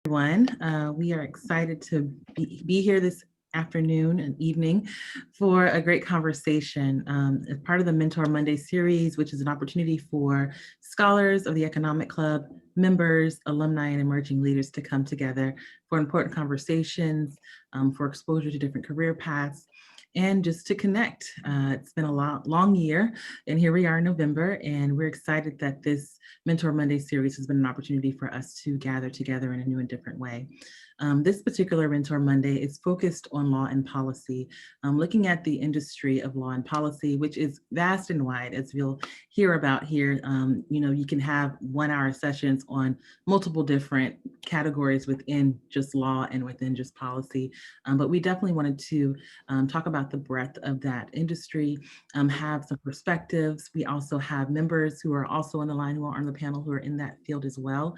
Everyone. We are excited to be here this afternoon and evening for a great conversation as part of the Mentor Monday series, which is an opportunity for scholars of the Economic Club, members, alumni, and emerging leaders to come together for important conversations, for exposure to different career paths, and just to connect. It's been a long year, and here we are in November, and we're excited that this Mentor Monday series has been an opportunity for us to gather together in a new and different way. This particular Mentor Monday is focused on law and policy, looking at the industry of law and policy, which is vast and wide, as we'll hear about here. You can have 1-hour sessions on multiple different categories within just law and within just policy. But we definitely wanted to talk about the breadth of that industry, have some perspectives. We also have members who are also on the line, who are on the panel, who are in that field as well.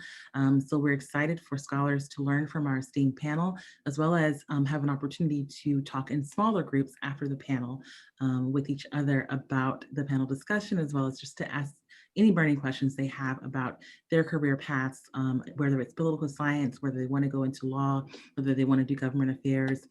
So we're excited for scholars to learn from our esteemed panel, as well as have an opportunity to talk in smaller groups after the panel with each other about the panel discussion, as well as just to ask any burning questions they have about their career paths, whether it's political science, whether they want to go into law, whether they want to do government affairs.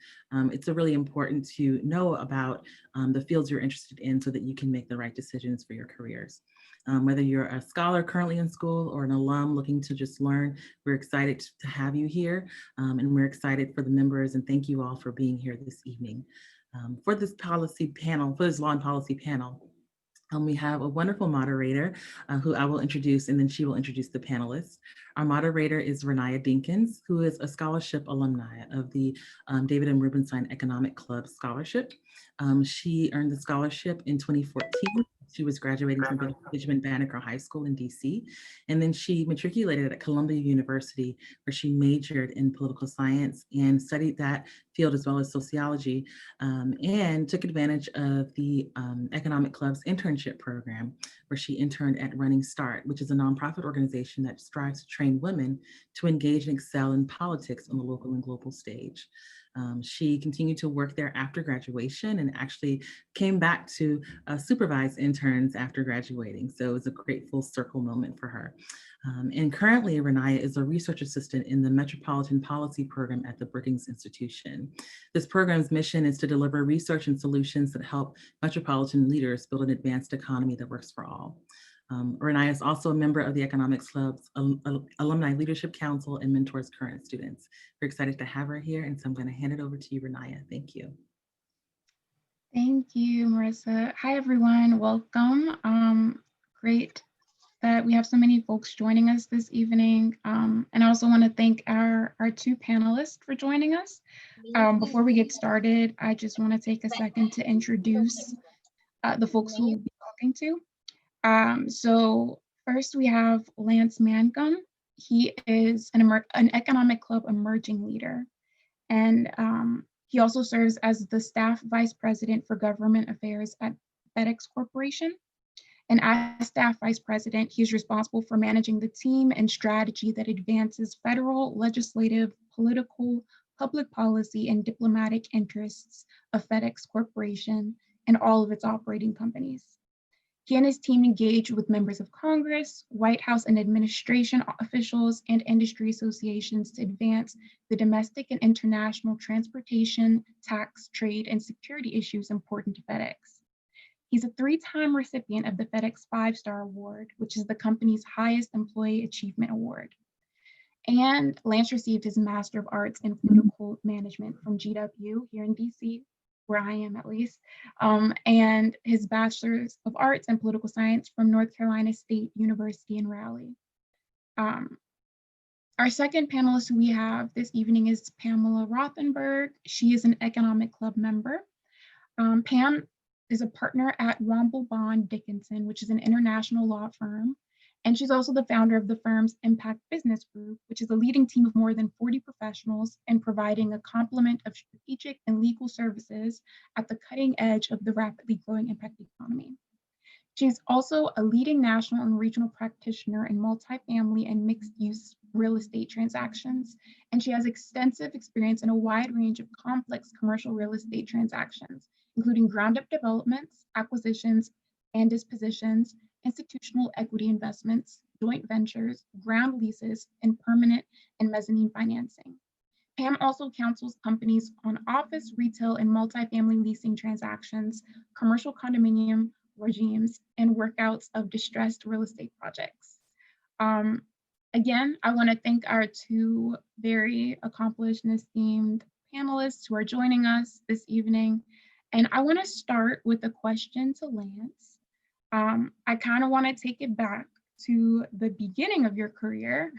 It's really important to know about the fields you're interested in so that you can make the right decisions for your careers. Whether you're a scholar currently in school or an alum looking to just learn, we're excited to have you here, and we're excited for the members, and thank you all for being here this evening. For this policy panel, for this law and policy panel, we have a wonderful moderator who I will introduce, and then she will introduce the panelists. Our moderator is Reniya Dinkins, who is a scholarship alumni of the David M. Rubenstein Economic Club Scholarship. She earned the scholarship in 2014. She was graduating from Benjamin Banneker High School in DC. And then she matriculated at Columbia University, where she majored in political science and studied that field as well as sociology, and took advantage of the Economic Club's internship program, where she interned at Running Start, which is a nonprofit organization that strives to train women to engage and excel in politics on the local and global stage. She continued to work there after graduation and actually came back to supervise interns after graduating. So it was a great full circle moment for her. And currently, Reniya is a research assistant in the Metropolitan Policy Program at the Brookings Institution. This program's mission is to deliver research and solutions that help metropolitan leaders build an advanced economy that works for all. Reniya is also a member of the Economics Club's Alumni Leadership Council and mentors current students. We're excited to have her here, and so I'm going to hand it over to you, Reniya. Thank you. Thank you, Marissa. Hi, everyone. Welcome. Great that we have so many folks joining us this evening. And I also want to thank our two panelists for joining us. Before we get started, I just want to take a second to introduce the folks who we'll be talking to. So first we have Lance Mangum. He is an Economic Club emerging leader. And he also serves as the staff vice president for government affairs at FedEx Corporation. And as staff vice president, he is responsible for managing the team and strategy that advances federal, legislative, political, public policy, and diplomatic interests of FedEx Corporation and all of its operating companies. He and his team engage with members of Congress, White House and administration officials, and industry associations to advance the domestic and international transportation, tax, trade, and security issues important to FedEx. He's a 3-time recipient of the FedEx 5-Star Award, which is the company's highest employee achievement award. And Lance received his Master of Arts in Political Management from GW here in DC, where I am at least, and his Bachelor's of Arts in Political Science from North Carolina State University in Raleigh. Our second panelist who we have this evening is Pamela Rothenberg. She is an Economic Club member. Pam is a partner at Womble Dickinson, which is an international law firm. And she's also the founder of the firm's Impact Business Group, which is a leading team of more than 40 professionals in providing a complement of strategic and legal services at the cutting edge of the rapidly growing impact economy. She's also a leading national and regional practitioner in multifamily and mixed-use real estate transactions, and she has extensive experience in a wide range of complex commercial real estate transactions, including ground-up developments, acquisitions and dispositions, institutional equity investments, joint ventures, ground leases, and permanent and mezzanine financing. Pam also counsels companies on office, retail, and multifamily leasing transactions, commercial condominium regimes, and workouts of distressed real estate projects. Again, I want to thank our two very accomplished and esteemed panelists who are joining us this evening. And I want to start with a question to Lance. I kind of want to take it back to the beginning of your career.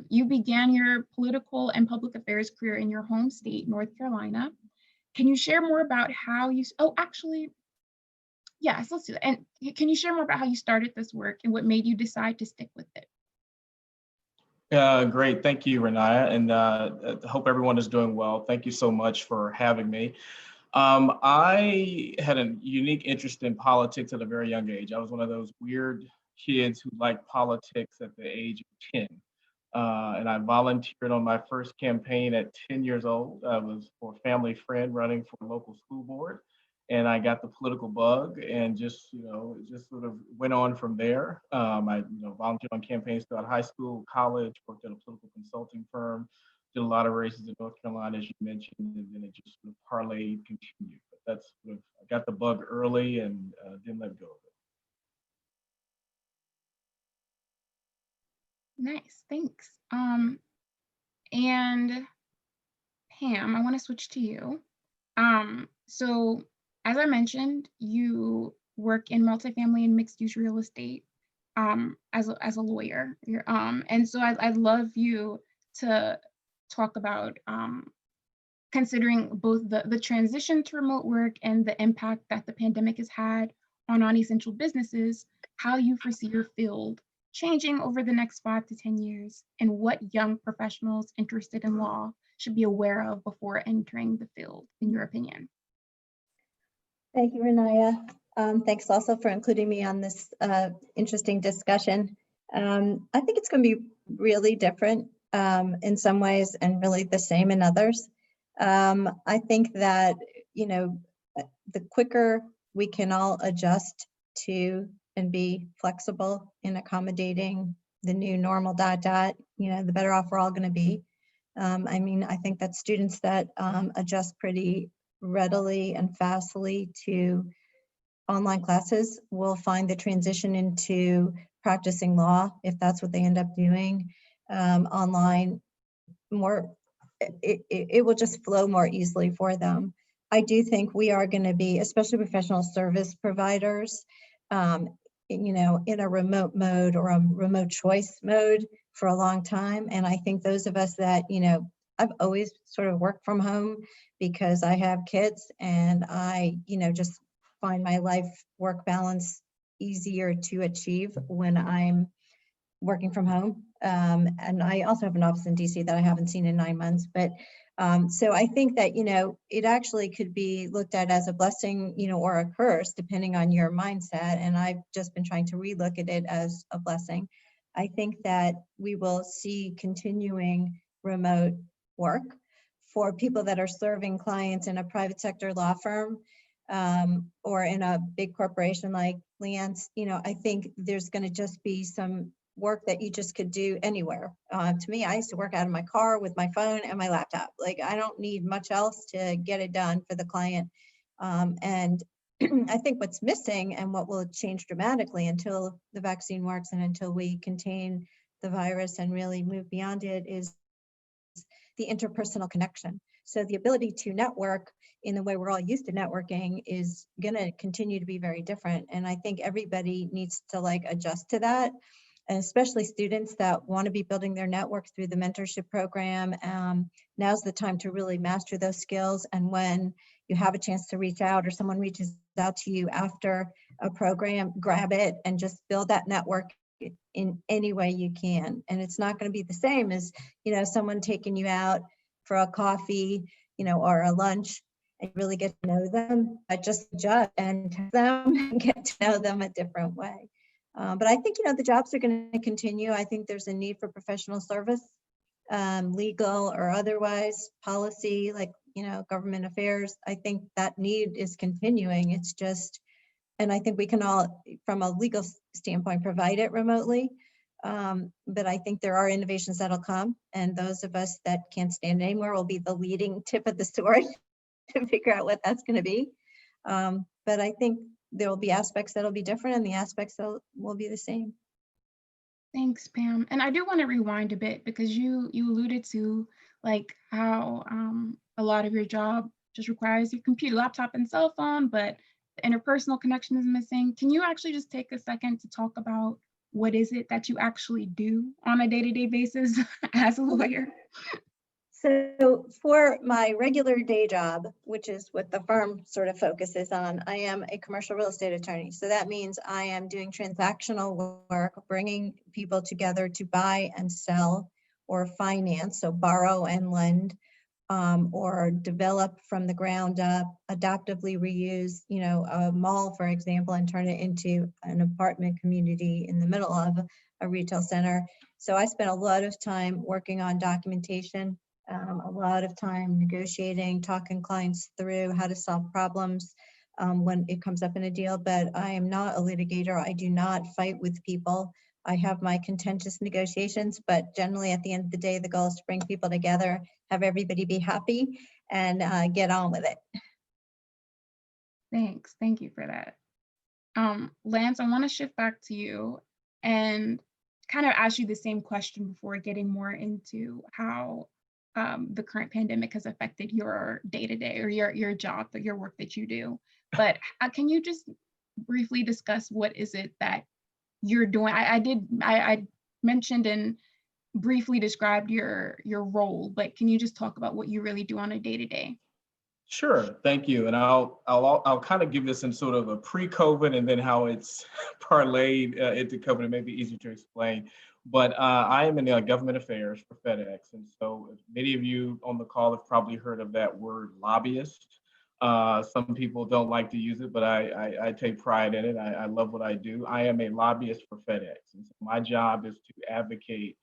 You began your political and public affairs career in your home state, North Carolina. Can you share more about how you, yes, let's do that. And can you share more about how you started this work and what made you decide to stick with it? Great, thank you, Reniya, and hope everyone is doing well. Thank you so much for having me. I had a unique interest in politics at a very young age. I was one of those weird kids who liked politics at the age of 10. And I volunteered on my first campaign at 10 years old. I was for a family friend running for a local school board. And I got the political bug and just sort of went on from there. I volunteered on campaigns throughout high school, college, worked at a political consulting firm, did a lot of races in North Carolina, as you mentioned, and then it just sort of parlayed, continued. But that's sort of, I got the bug early and didn't let go of it. Nice, thanks. And Pam, I want to switch to you. So as I mentioned, you work in multifamily and mixed use real estate as a lawyer. And so I'd love you to talk about considering both the transition to remote work and the impact that the pandemic has had on non-essential businesses, how you foresee your field changing over the next 5 to 10 years, and what young professionals interested in law should be aware of before entering the field, in your opinion. Thank you, Reniya. Thanks also for including me on this interesting discussion. I think it's going to be really different in some ways and really the same in others. I think that, the quicker we can all adjust to and be flexible in accommodating the new normal ... the better off we're all going to be. I think that students that adjust pretty readily and fastly to online classes will find the transition into practicing law, if that's what they end up doing online, it will just flow more easily for them. I do think we are going to be, especially professional service providers, in a remote mode or a remote choice mode for a long time. And I think those of us that, I've always sort of worked from home because I have kids and I, just find my life work balance easier to achieve when I'm working from home. And I also have an office in DC that I haven't seen in 9 months. But so I think that, it actually could be looked at as a blessing, or a curse, depending on your mindset. And I've just been trying to relook at it as a blessing. I think that we will see continuing remote work for people that are serving clients in a private sector law firm or in a big corporation like Lance. I think there's going to just be some work that you just could do anywhere. To me, I used to work out of my car with my phone and my laptop. Like, I don't need much else to get it done for the client. And I think what's missing and what will change dramatically until the vaccine works and until we contain the virus and really move beyond it is the interpersonal connection. So the ability to network in the way we're all used to networking is going to continue to be very different. And I think everybody needs to adjust to that. And especially students that want to be building their network through the mentorship program. Now's the time to really master those skills. And when you have a chance to reach out or someone reaches out to you after a program, grab it and just build that network in any way you can. And it's not going to be the same as, someone taking you out for a coffee, or a lunch and really get to know them. I just adjust and them and get to know them a different way. But I think, the jobs are going to continue. I think there's a need for professional service, legal or otherwise, policy, government affairs. I think that need is continuing. It's just, and I think we can all, from a legal standpoint, provide it remotely. But I think there are innovations that'll come, and those of us that can't stand anymore will be the leading tip of the sword to figure out what that's going to be. But I think there will be aspects that'll be different and the aspects that will be the same. Thanks, Pam. And I do want to rewind a bit because you alluded to like how a lot of your job just requires your computer, laptop, and cell phone, but the interpersonal connection is missing. Can you actually just take a second to talk about what is it that you actually do on a day-to-day basis as a lawyer? So for my regular day job, which is what the firm sort of focuses on, I am a commercial real estate attorney. So that means I am doing transactional work, bringing people together to buy and sell or finance, so borrow and lend, or develop from the ground up, adaptively reuse, a mall, for example, and turn it into an apartment community in the middle of a retail center. So I spent a lot of time working on documentation, a lot of time negotiating, talking clients through how to solve problems when it comes up in a deal. But I am not a litigator. I do not fight with people. I have my contentious negotiations, but generally at the end of the day, the goal is to bring people together, have everybody be happy, and get on with it. Thanks. Thank you for that. Lance, I want to shift back to you and kind of ask you the same question before getting more into how the current pandemic has affected your day-to-day or your job, your work that you do. But can you just briefly discuss what is it that you're doing? I mentioned and briefly described your role, but can you just talk about what you really do on a day-to-day? Sure, thank you. And I'll kind of give this in sort of a pre-COVID and then how it's parlayed into COVID. It may be easier to explain. But I am in government affairs for FedEx. And so many of you on the call have probably heard of that word lobbyist. Some people don't like to use it, but I take pride in it. I love what I do. I am a lobbyist for FedEx. And so my job is to advocate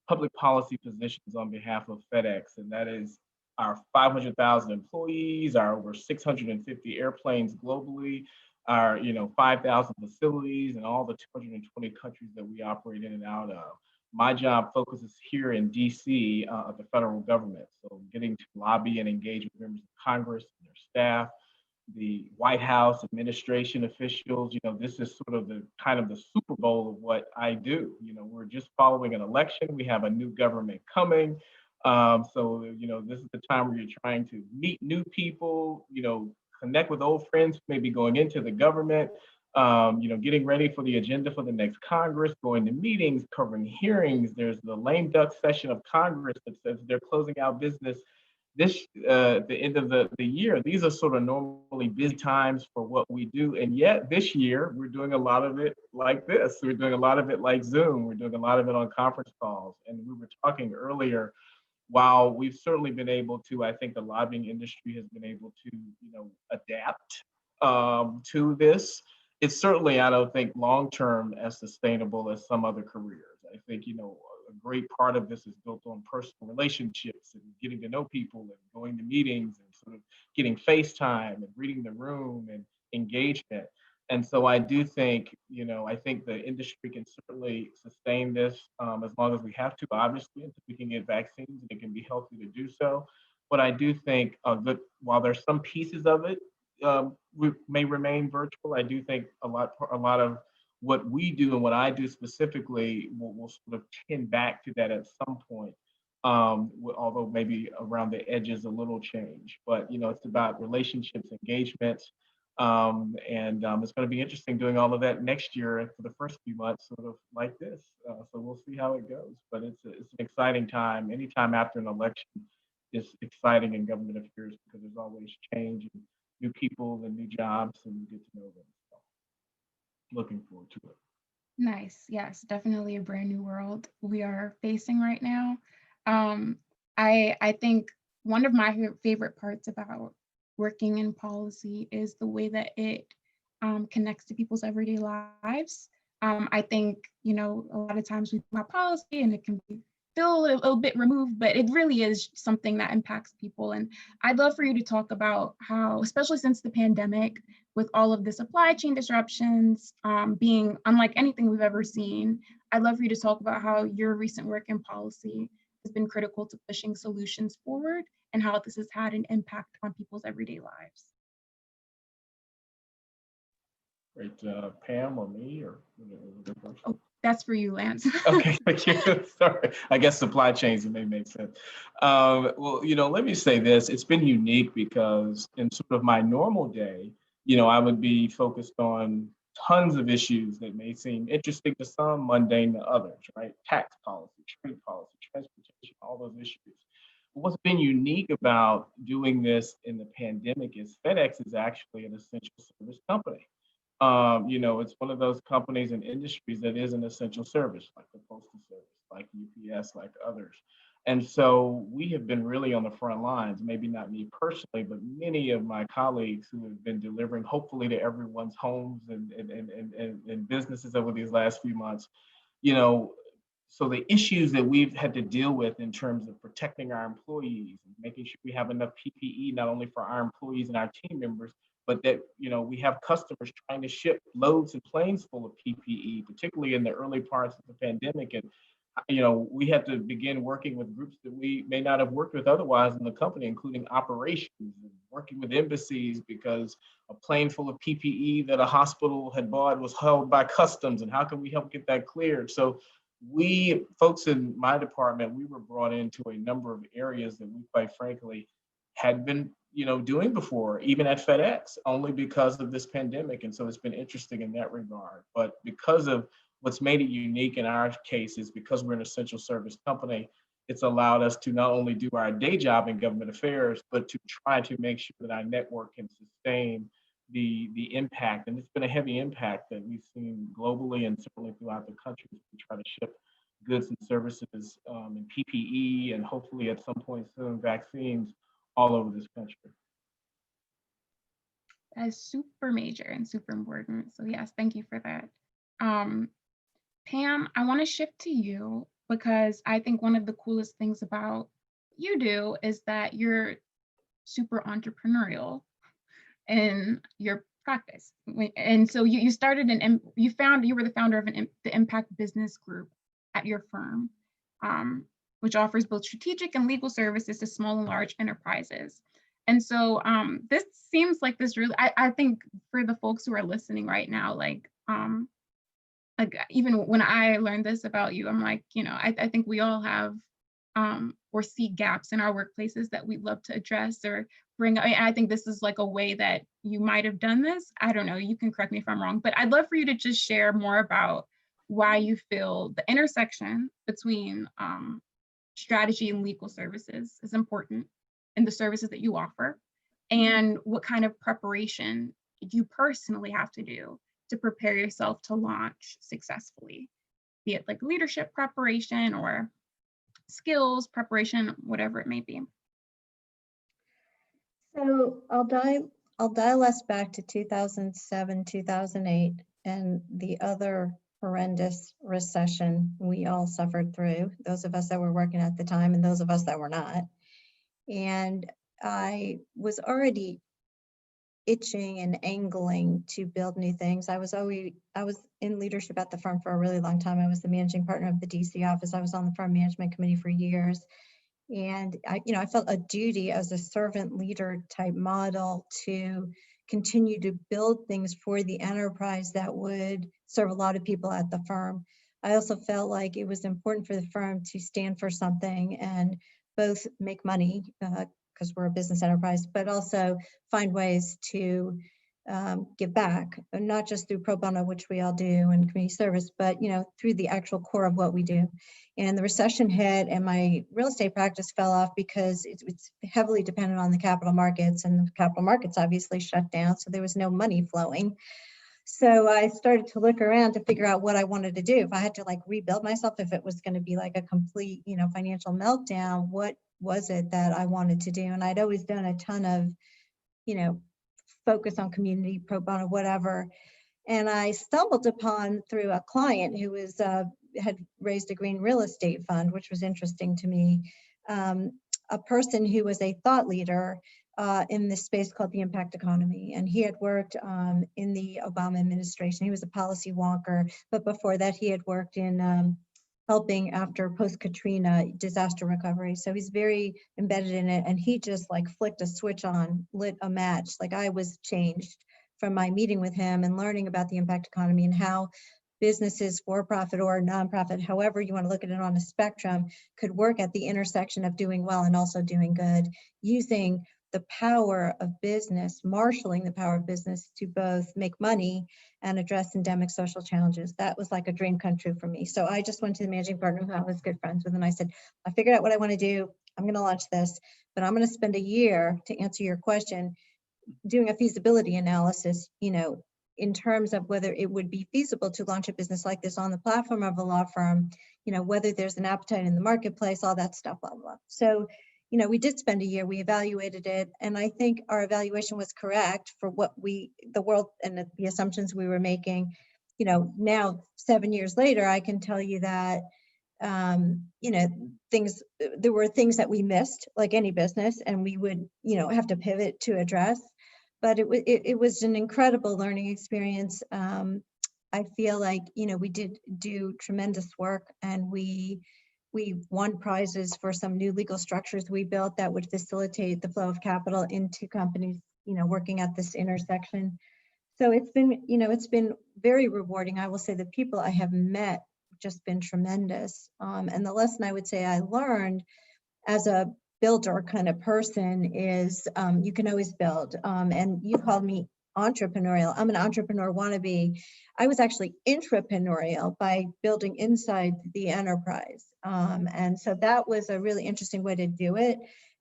public policy positions on behalf of FedEx. And that is our 500,000 employees, our over 650 airplanes globally, our 5,000 facilities, and all the 220 countries that we operate in and out of. My job focuses here in DC at the federal government. So getting to lobby and engage with members of Congress and their staff, the White House administration officials. This is sort of the Super Bowl of what I do. We're just following an election. We have a new government coming. So this is the time where you're trying to meet new people, connect with old friends, maybe going into the government, getting ready for the agenda for the next Congress, going to meetings, covering hearings. There's the lame duck session of Congress that says they're closing out business the end of the year. These are sort of normally busy times for what we do. And yet this year, we're doing a lot of it like this. We're doing a lot of it like Zoom. We're doing a lot of it on conference calls. And we were talking earlier, while we've certainly been able to, I think the lobbying industry has been able to, adapt to this. It's certainly, I don't think, long-term as sustainable as some other careers. I think, a great part of this is built on personal relationships and getting to know people and going to meetings and sort of getting FaceTime and reading the room and engagement. And so I do think, I think the industry can certainly sustain this as long as we have to, obviously, until we can get vaccines and it can be healthy to do so. But I do think while there's some pieces of it we may remain virtual, I do think a lot of what we do and what I do specifically will sort of tend back to that at some point. Although maybe around the edges a little change, but it's about relationships, engagements. And it's going to be interesting doing all of that next year and for the first few months, sort of like this. So we'll see how it goes. But it's an exciting time. Anytime after an election is exciting in government affairs because there's always change and new people and new jobs, and you get to know them. So looking forward to it. Nice. Yes, definitely a brand new world we are facing right now. I think one of my favorite parts about working in policy is the way that it connects to people's everyday lives. I think, a lot of times we talk about policy and it can feel a little bit removed, but it really is something that impacts people. And I'd love for you to talk about how, especially since the pandemic, with all of the supply chain disruptions being unlike anything we've ever seen, I'd love for you to talk about how your recent work in policy has been critical to pushing solutions forward and how this has had an impact on people's everyday lives. Great, Pam or me or? Oh, that's for you, Lance. Okay, thank you. Sorry, I guess supply chains, it may make sense. Well, let me say this. It's been unique because in sort of my normal day, I would be focused on tons of issues that may seem interesting to some, mundane to others, right? Tax policy, trade policy, transportation, all those issues. What's been unique about doing this in the pandemic is FedEx is actually an essential service company. It's one of those companies and industries that is an essential service, like the Postal Service, like UPS, like others. And so we have been really on the front lines, maybe not me personally, but many of my colleagues who have been delivering hopefully to everyone's homes and businesses over these last few months. So the issues that we've had to deal with in terms of protecting our employees and making sure we have enough PPE, not only for our employees and our team members, but that, we have customers trying to ship loads and planes full of PPE, particularly in the early parts of the pandemic. And, we had to begin working with groups that we may not have worked with otherwise in the company, including operations and working with embassies because a plane full of PPE that a hospital had bought was held by customs. And how can we help get that cleared? So we, folks in my department, we were brought into a number of areas that we, quite frankly, had been doing before, even at FedEx, only because of this pandemic. And so it's been interesting in that regard. But because of what's made it unique in our case is because we're an essential service company, it's allowed us to not only do our day job in government affairs, but to try to make sure that our network can sustain the impact. And it's been a heavy impact that we've seen globally and certainly throughout the country as we try to ship goods and services and PPE and hopefully at some point soon vaccines all over this country. That is super major and super important. So yes, thank you for that. Pam, I want to shift to you because I think one of the coolest things about you do is that you're super entrepreneurial in your practice. And so you started you were the founder of the Impact Business Group at your firm, which offers both strategic and legal services to small and large enterprises. And so this seems like this really, I think for the folks who are listening right now, like even when I learned this about you, I'm like, I think we all have or see gaps in our workplaces that we'd love to address or bring. I think this is like a way that you might have done this. I don't know, you can correct me if I'm wrong, but I'd love for you to just share more about why you feel the intersection between strategy and legal services is important in the services that you offer, and what kind of preparation you personally have to do to prepare yourself to launch successfully, be it like leadership preparation or skills preparation, whatever it may be. So I'll dial us back to 2007, 2008, and the other horrendous recession we all suffered through, those of us that were working at the time and those of us that were not. And I was already itching and angling to build new things. I was in leadership at the firm for a really long time. I was the managing partner of the DC office. I was on the firm management committee for years. And I felt a duty as a servant leader type model to continue to build things for the enterprise that would serve a lot of people at the firm. I also felt like it was important for the firm to stand for something and both make money, because we're a business enterprise, but also find ways to give back, not just through pro bono, which we all do, and community service, but through the actual core of what we do. And the recession hit, and my real estate practice fell off because it's heavily dependent on the capital markets, and the capital markets obviously shut down, so there was no money flowing. So I started to look around to figure out what I wanted to do. If I had to rebuild myself, if it was going to be like a complete, financial meltdown, what was it that I wanted to do? And I'd always done a ton of, focus on community, pro bono, whatever. And I stumbled upon, through a client who was had raised a green real estate fund, which was interesting to me, a person who was a thought leader in this space called the impact economy. And he had worked in the Obama administration. He was a policy wonker, but before that he had worked in helping after post-Katrina disaster recovery. So he's very embedded in it, and he just like flicked a switch on, lit a match. Like I was changed from my meeting with him and learning about the impact economy and how businesses, for-profit or nonprofit, however you want to look at it on a spectrum, could work at the intersection of doing well and also doing good, using the power of business, marshaling the power of business to both make money and address endemic social challenges. That was like a dream come true for me. So I just went to the managing partner who I was good friends with, and I said, I figured out what I want to do. I'm going to launch this, but I'm going to spend a year, to answer your question, doing a feasibility analysis, you know, in terms of whether it would be feasible to launch a business like this on the platform of a law firm, you know, whether there's an appetite in the marketplace, all that stuff, blah, blah. So, you know, we did spend a year, we evaluated it, and I think our evaluation was correct for what the world and the assumptions we were making. You know, now 7 years later, I can tell you that, you know, there were things that we missed, like any business, and we would, you know, have to pivot to address. But it was an incredible learning experience. I feel like, you know, we did do tremendous work, and we won prizes for some new legal structures we built that would facilitate the flow of capital into companies, you know, working at this intersection. So it's been, you know, it's been very rewarding. I will say the people I have met just been tremendous. And the lesson I would say I learned as a builder kind of person is you can always build. And you called me entrepreneurial. I'm an entrepreneur wannabe. I was actually intrapreneurial by building inside the enterprise. And so that was a really interesting way to do it.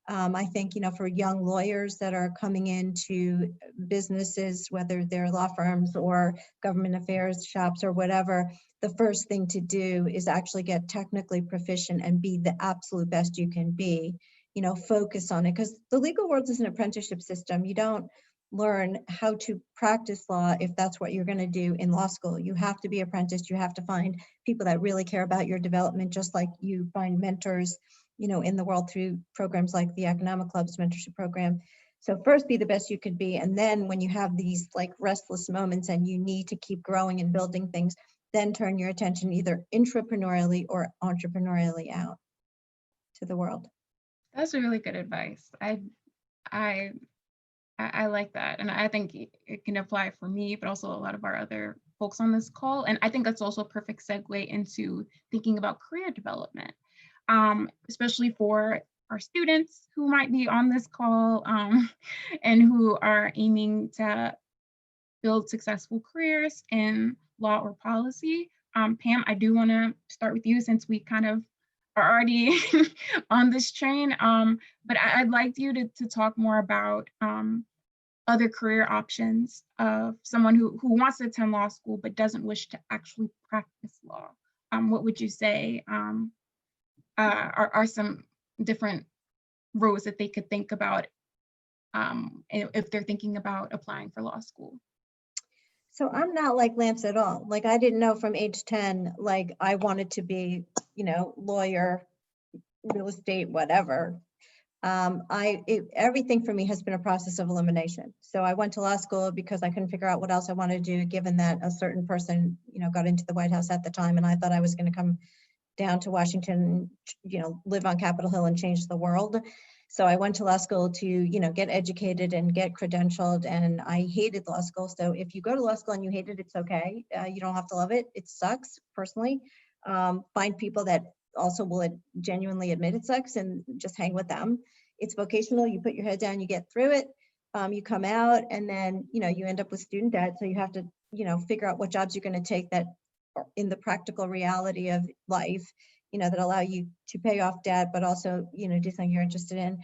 I think, you know, for young lawyers that are coming into businesses, whether they're law firms or government affairs shops or whatever, the first thing to do is actually get technically proficient and be the absolute best you can be. You know, focus on it, because the legal world is an apprenticeship system. You don't learn how to practice law if that's what you're going to do in law school. You have to be apprenticed. You have to find people that really care about your development, just like you find mentors, you know, in the world through programs like the Economic Club's mentorship program. So first be the best you could be. And then when you have these like restless moments and you need to keep growing and building things, then turn your attention either intrapreneurially or entrepreneurially out to the world. That's really good advice. I like that. And I think it can apply for me, but also a lot of our other folks on this call. And I think that's also a perfect segue into thinking about career development, especially for our students who might be on this call and who are aiming to build successful careers in law or policy. Pam, I do want to start with you since we kind of are already on this train, but I'd like you to talk more about other career options of someone who wants to attend law school but doesn't wish to actually practice law. What would you say are some different roads that they could think about if they're thinking about applying for law school? So I'm not like Lance at all. Like I didn't know from age 10, like I wanted to be, you know, lawyer, real estate, whatever. Everything for me has been a process of elimination. So I went to law school because I couldn't figure out what else I wanted to do, given that a certain person, you know, got into the White House at the time, and I thought I was going to come down to Washington, you know, live on Capitol Hill and change the world. So I went to law school to, you know, get educated and get credentialed, and I hated law school. So if you go to law school and you hate it, it's okay. You don't have to love it. It sucks, personally. Find people that also will genuinely admit it sucks and just hang with them. It's vocational. You put your head down, you get through it. You come out, and then, you know, you end up with student debt. So you have to, you know, figure out what jobs you're going to take that are in the practical reality of life, you know, that allow you to pay off debt, but also, you know, do something you're interested in.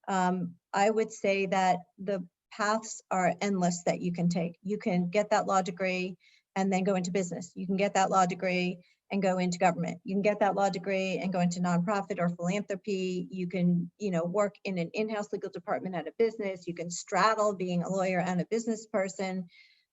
I would say that the paths are endless that you can take. You can get that law degree and then go into business. You can get that law degree and go into government. You can get that law degree and go into nonprofit or philanthropy. You can, you know, work in an in-house legal department at a business. You can straddle being a lawyer and a business person.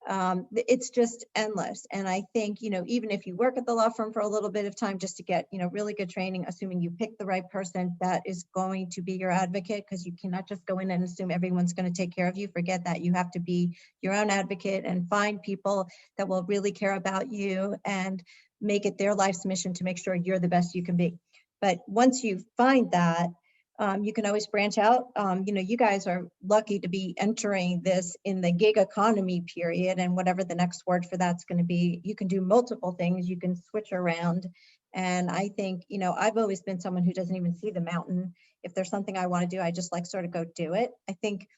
It's just endless. And I think, even if you work at the law firm for a little bit of time just to get, really good training, assuming you pick the right person that is going to be your advocate, because you cannot just go in and assume everyone's going to take care of you. Forget that. You have to be your own advocate and find people that will really care about you and make it their life's mission to make sure you're the best you can be. But once you find that, you can always branch out. You guys are lucky to be entering this in the gig economy period, and whatever the next word for that's going to be, you can do multiple things, you can switch around. And I think, I've always been someone who doesn't even see the mountain. If there's something I want to do, I just like sort of go do it. I think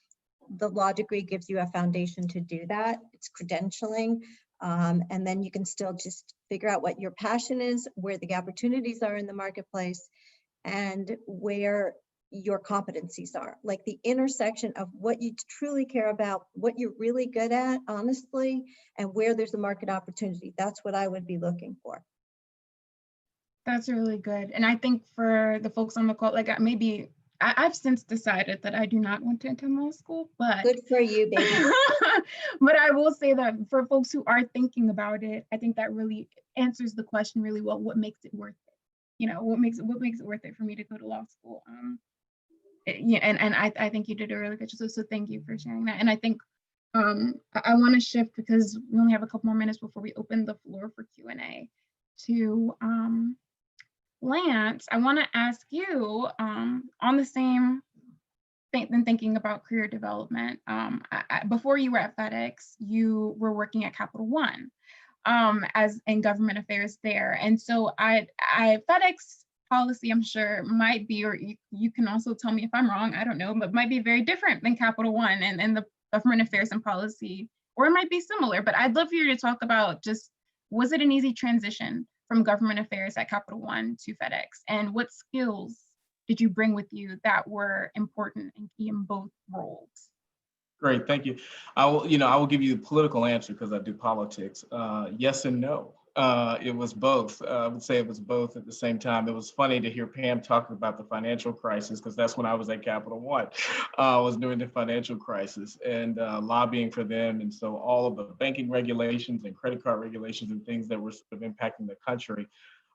the law degree gives you a foundation to do that. It's credentialing. And then you can still just figure out what your passion is, where the opportunities are in the marketplace, and where your competencies are, like the intersection of what you truly care about, what you're really good at, honestly, and where there's a market opportunity. That's what I would be looking for. That's really good. And I think for the folks on the call, like maybe I've since decided that I do not want to attend law school, but good for you, baby. But I will say that for folks who are thinking about it, I think that really answers the question really well. What makes it worth it? What makes it worth it for me to go to law school? Yeah, and I think you did a really good job. So thank you for sharing that. And I think I want to shift, because we only have a couple more minutes before we open the floor for Q&A, to Lance. I want to ask you on the same thing, than thinking about career development. Before you were at FedEx, you were working at Capital One as in government affairs there. And so FedEx policy, I'm sure, might be, or you can also tell me if I'm wrong, I don't know, but might be very different than Capital One and the government affairs and policy, or it might be similar. But I'd love for you to talk about just, was it an easy transition from government affairs at Capital One to FedEx? And what skills did you bring with you that were important and key in both roles? Great, thank you. I will give you the political answer because I do politics. Yes and no. It was both. I would say it was both at the same time. It was funny to hear Pam talking about the financial crisis, because that's when I was at Capital One. I was during the financial crisis and lobbying for them. And so all of the banking regulations and credit card regulations and things that were sort of impacting the country,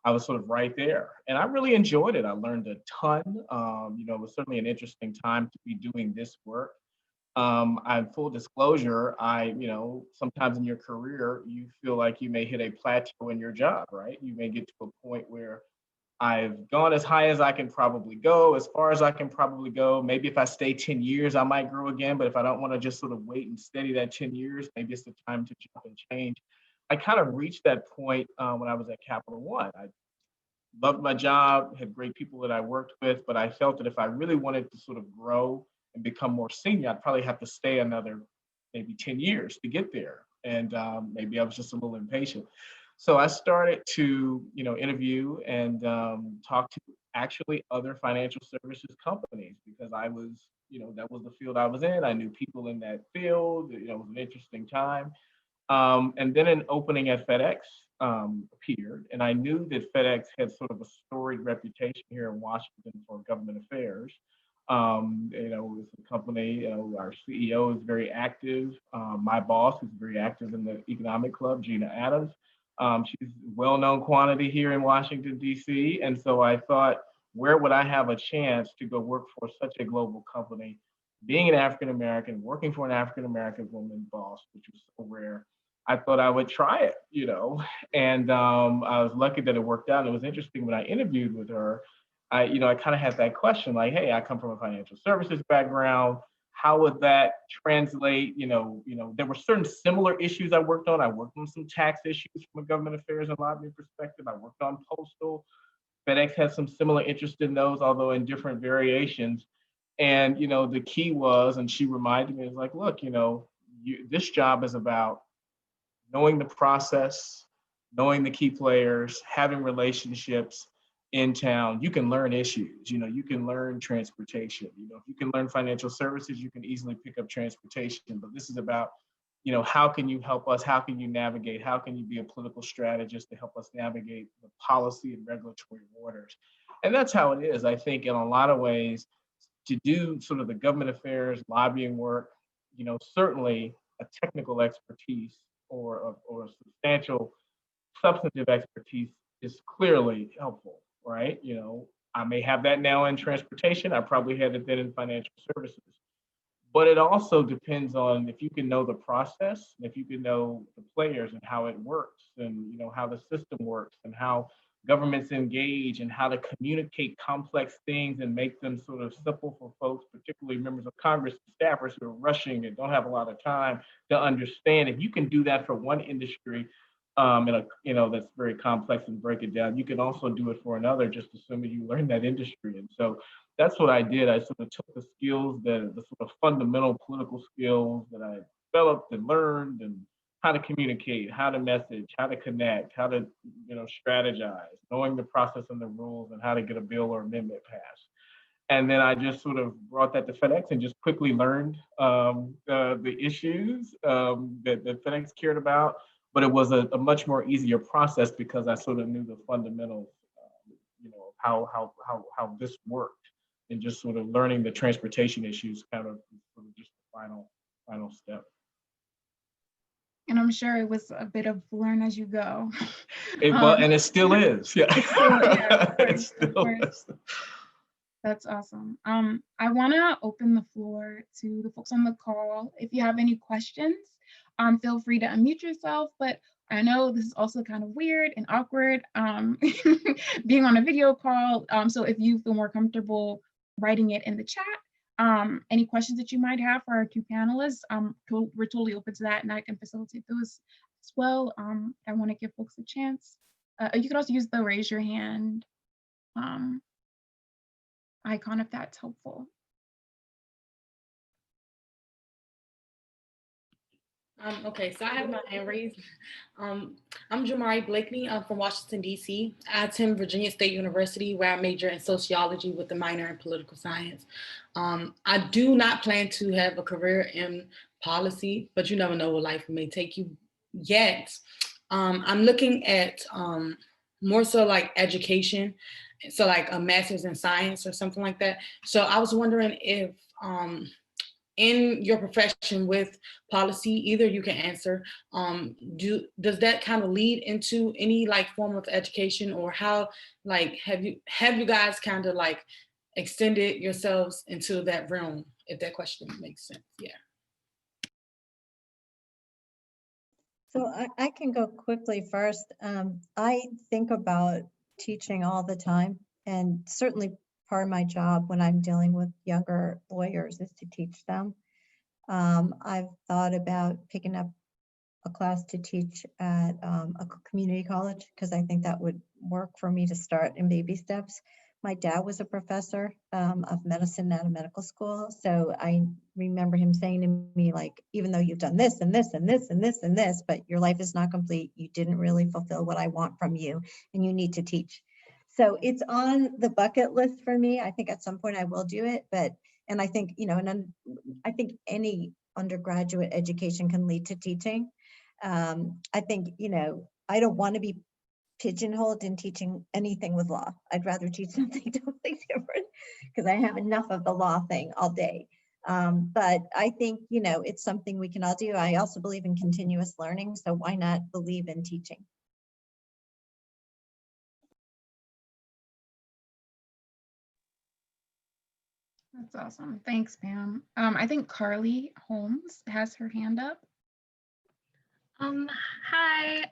I was sort of right there. And I really enjoyed it. I learned a ton. It was certainly an interesting time to be doing this work. I'm full disclosure, sometimes in your career, you feel like you may hit a plateau in your job, right? You may get to a point where I've gone as high as I can probably go, as far as I can probably go. Maybe if I stay 10 years, I might grow again. But if I don't want to just sort of wait and steady that 10 years, maybe it's the time to jump and change. I kind of reached that point when I was at Capital One. I loved my job, had great people that I worked with, but I felt that if I really wanted to sort of grow and become more senior, I'd probably have to stay another maybe 10 years to get there. And maybe I was just a little impatient. So I started to, interview and talk to actually other financial services companies, because I was, that was the field I was in. I knew people in that field. It was an interesting time. And then an opening at FedEx appeared, and I knew that FedEx had sort of a storied reputation here in Washington for government affairs. It's a company, our CEO is very active. My boss is very active in the economic club, Gina Adams. She's a well-known quantity here in Washington, D.C. And so I thought, where would I have a chance to go work for such a global company, being an African-American, working for an African-American woman boss, which was so rare. I thought I would try it, and I was lucky that it worked out. And it was interesting when I interviewed with her, I kind of had that question like, hey, I come from a financial services background. How would that translate? There were certain similar issues I worked on. I worked on some tax issues from a government affairs and lobbying perspective. I worked on postal. FedEx had some similar interest in those, although in different variations. And, the key was, and she reminded me, is like, look, this job is about knowing the process, knowing the key players, having relationships in town. You can learn issues, you can learn transportation. If you can learn financial services, you can easily pick up transportation. But this is about, how can you help us? How can you navigate? How can you be a political strategist to help us navigate the policy and regulatory waters? And that's how it is. I think in a lot of ways, to do sort of the government affairs, lobbying work, certainly a technical expertise or substantial substantive expertise is clearly helpful, right? I may have that now in transportation. I probably had it then in financial services. But it also depends on if you can know the process, and if you can know the players and how it works, and how the system works, and how governments engage, and how to communicate complex things and make them sort of simple for folks, particularly members of Congress and staffers who are rushing and don't have a lot of time to understand. If you can do that for one industry, that's very complex and break it down, you can also do it for another, just assuming you learn that industry. And so that's what I did. I sort of took the skills, the sort of fundamental political skills that I developed and learned, and how to communicate, how to message, how to connect, how to strategize, knowing the process and the rules, and how to get a bill or amendment passed. And then I just sort of brought that to FedEx and just quickly learned the issues that FedEx cared about. But it was a much more easier process because I sort of knew the fundamentals, of how this worked, and just sort of learning the transportation issues kind of just the final step. And I'm sure it was a bit of learn as you go. And it still is. Yeah. It still is. That's awesome. I want to open the floor to the folks on the call. If you have any questions, feel free to unmute yourself. But I know this is also kind of weird and awkward, being on a video call. So if you feel more comfortable writing it in the chat, any questions that you might have for our two panelists, we're totally open to that, and I can facilitate those as well. I want to give folks a chance. You can also use the raise your hand icon if that's helpful. Okay, so I have my hand raised. I'm Jamari Blakeney. I'm from Washington, D.C. I attend Virginia State University, where I major in sociology with a minor in political science. I do not plan to have a career in policy, but you never know where life may take you yet. I'm looking at more so like education, so like a master's in science or something like that. So I was wondering if in your profession with policy, either you can answer, does that kind of lead into any like form of education, or how, like, have you guys kind of like extended yourselves into that realm, if that question makes sense? Yeah. So I can go quickly first. I think about teaching all the time, and certainly part of my job when I'm dealing with younger lawyers is to teach them. I've thought about picking up a class to teach at a community college, because I think that would work for me to start in baby steps. My dad was a professor of medicine at a medical school. So I remember him saying to me, like, even though you've done this and this and this and this and this, but your life is not complete, you didn't really fulfill what I want from you, and you need to teach. So it's on the bucket list for me. I think at some point I will do it, and I think, I think any undergraduate education can lead to teaching. I think, I don't want to be pigeonholed in teaching anything with law. I'd rather teach something totally different, because I have enough of the law thing all day. But I think, it's something we can all do. I also believe in continuous learning, so why not believe in teaching? That's awesome. Thanks, Pam. I think Carly Holmes has her hand up. Hi,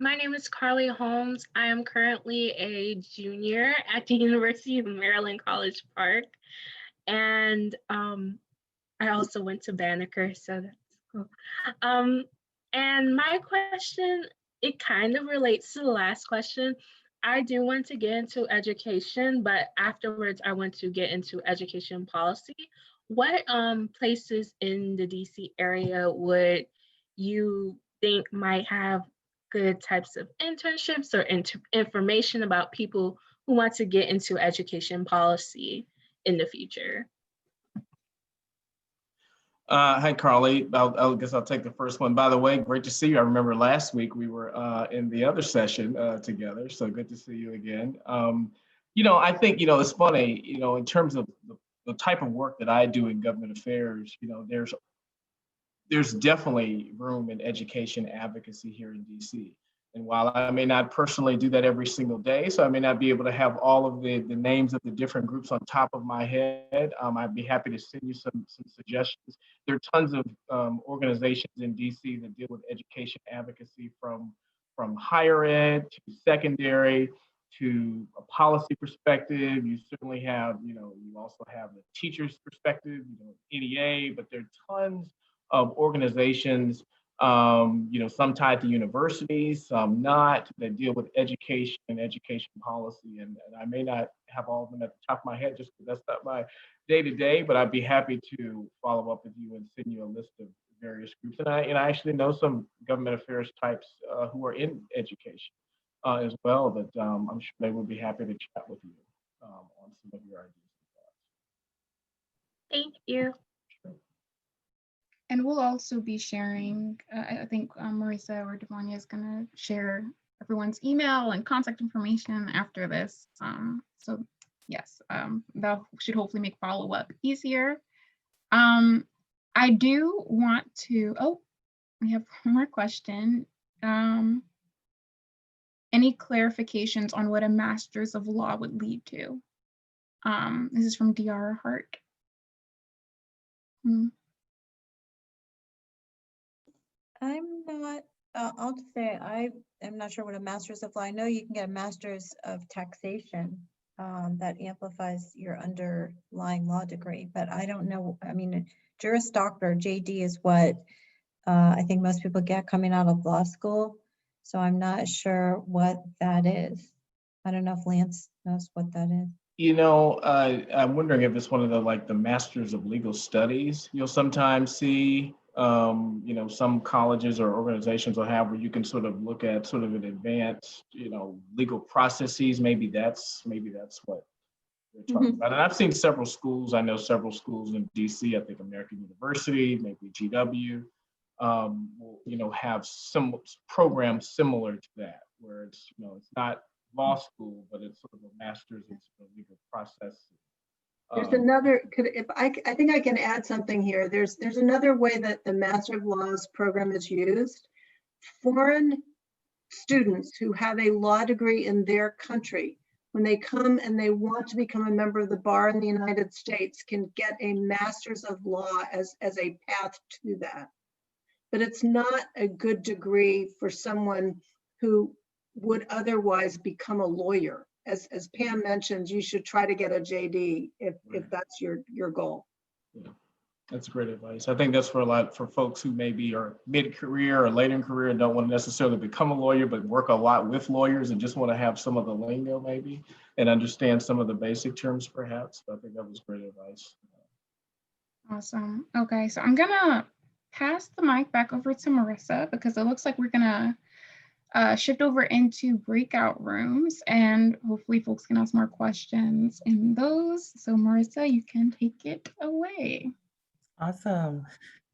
my name is Carly Holmes. I am currently a junior at the University of Maryland, College Park. And I also went to Banneker, so that's cool. And my question, it kind of relates to the last question. I do want to get into education, but afterwards I want to get into education policy. What places in the DC area would you think might have good types of internships or information about people who want to get into education policy in the future? Hi, Carly. I guess I'll take the first one. By the way, great to see you. I remember last week we were in the other session together, so good to see you again. I think, it's funny, in terms of the type of work that I do in government affairs, there's definitely room in education advocacy here in DC. And while I may not personally do that every single day, so I may not be able to have all of the names of the different groups on top of my head, I'd be happy to send you some suggestions. There are tons of organizations in DC that deal with education advocacy from higher ed to secondary to a policy perspective. You certainly have, you also have the teacher's perspective, NEA, but there are tons of organizations, some tied to universities, some not, that deal with education and education policy. And I may not have all of them at the top of my head just because that's not my day-to-day, but I'd be happy to follow up with you and send you a list of various groups. And I actually know some government affairs types who are in education as well, that I'm sure they would be happy to chat with you on some of your ideas. Thank you. And we'll also be sharing, I think Marissa or Devanya is going to share everyone's email and contact information after this. So yes, that should hopefully make follow-up easier. I do want to, we have one more question. Any clarifications on what a master's of law would lead to? This is from DR Hart. I'm not, I'll just say, I'm not sure what a master's of law. I know you can get a master's of taxation that amplifies your underlying law degree, but I don't know. I mean, Juris Doctor, JD, is what I think most people get coming out of law school. So I'm not sure what that is. I don't know if Lance knows what that is. I'm wondering if it's one of the Masters of Legal Studies you'll sometimes see. Some colleges or organizations will have where you can sort of look at sort of an advanced, legal processes. Maybe that's what they're talking about. And I've seen several schools. I know several schools in DC. I think American University, maybe GW, will have some programs similar to that, where it's not law school, but it's sort of a master's in sort of legal process. There's another, I think I can add something here. There's another way that the Master of Laws program is used. Foreign students who have a law degree in their country, when they come and they want to become a member of the bar in the United States, can get a Master's of Law as a path to that. But it's not a good degree for someone who would otherwise become a lawyer. As Pam mentioned, you should try to get a JD if that's your goal. Yeah, that's great advice. I think that's for folks who maybe are mid-career or late in career and don't want to necessarily become a lawyer, but work a lot with lawyers and just want to have some of the lingo maybe and understand some of the basic terms perhaps. But I think that was great advice. Awesome. Okay, so I'm gonna pass the mic back over to Marissa because it looks like we're gonna shift over into breakout rooms and hopefully folks can ask more questions in those. So Marissa, you can take it away. Awesome.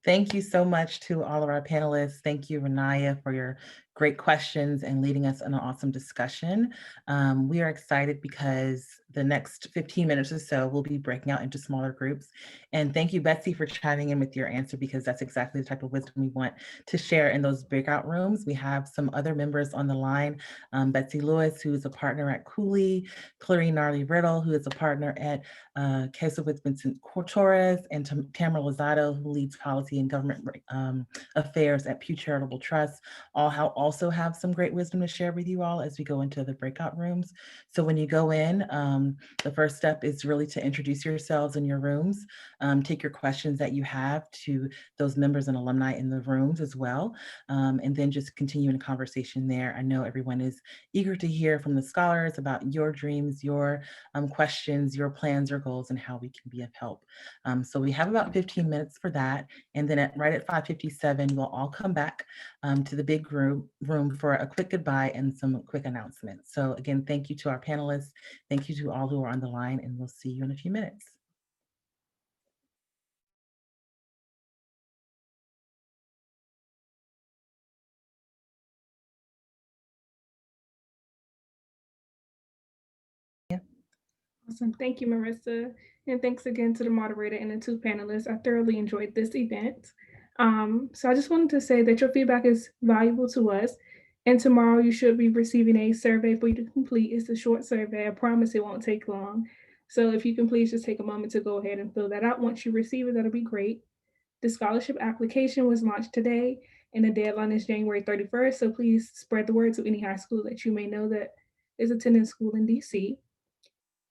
Thank you so much to all of our panelists. Thank you, Reniya, for your great questions and leading us in an awesome discussion. We are excited because the next 15 minutes or so, we'll be breaking out into smaller groups. And thank you, Betsy, for chiming in with your answer, because that's exactly the type of wisdom we want to share in those breakout rooms. We have some other members on the line. Betsy Lewis, who is a partner at Cooley, Clary Gnarly Riddle, who is a partner at Queso with Vincent Torres, and Tamara Lozado, who leads policy and government affairs at Pew Charitable Trust, also have some great wisdom to share with you all as we go into the breakout rooms. So when you go in, the first step is really to introduce yourselves in your rooms, take your questions that you have to those members and alumni in the rooms as well, and then just continue in a conversation there. I know everyone is eager to hear from the scholars about your dreams, your questions, your plans, your goals, and how we can be of help. So we have about 15 minutes for that. And then right at 5:57, we'll all come back to the big room for a quick goodbye and some quick announcements. So again, thank you to our panelists. Thank you to all who are on the line, and we'll see you in a few minutes. Awesome. Thank you, Marissa. And thanks again to the moderator and the two panelists. I thoroughly enjoyed this event. So I just wanted to say that your feedback is valuable to us. And tomorrow you should be receiving a survey for you to complete. It's a short survey. I promise it won't take long. So if you can please just take a moment to go ahead and fill that out. Once you receive it, that'll be great. The scholarship application was launched today and the deadline is January 31st. So please spread the word to any high school that you may know that is attending school in DC.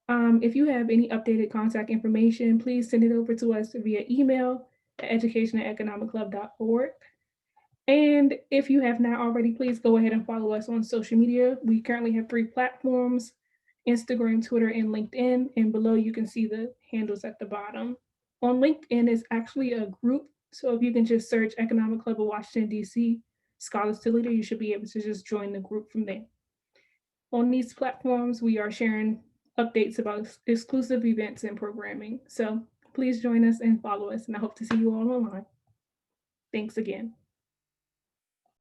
If you have any updated contact information, please send it over to us via email at education@economicclub.org. And if you have not already, please go ahead and follow us on social media. We currently have 3 platforms: Instagram, Twitter, and LinkedIn. And below you can see the handles at the bottom. On LinkedIn is actually a group. So if you can just search Economic Club of Washington, DC, Scholars to Leader, you should be able to just join the group from there. On these platforms, we are sharing updates about exclusive events and programming. So please join us and follow us. And I hope to see you all online. Thanks again.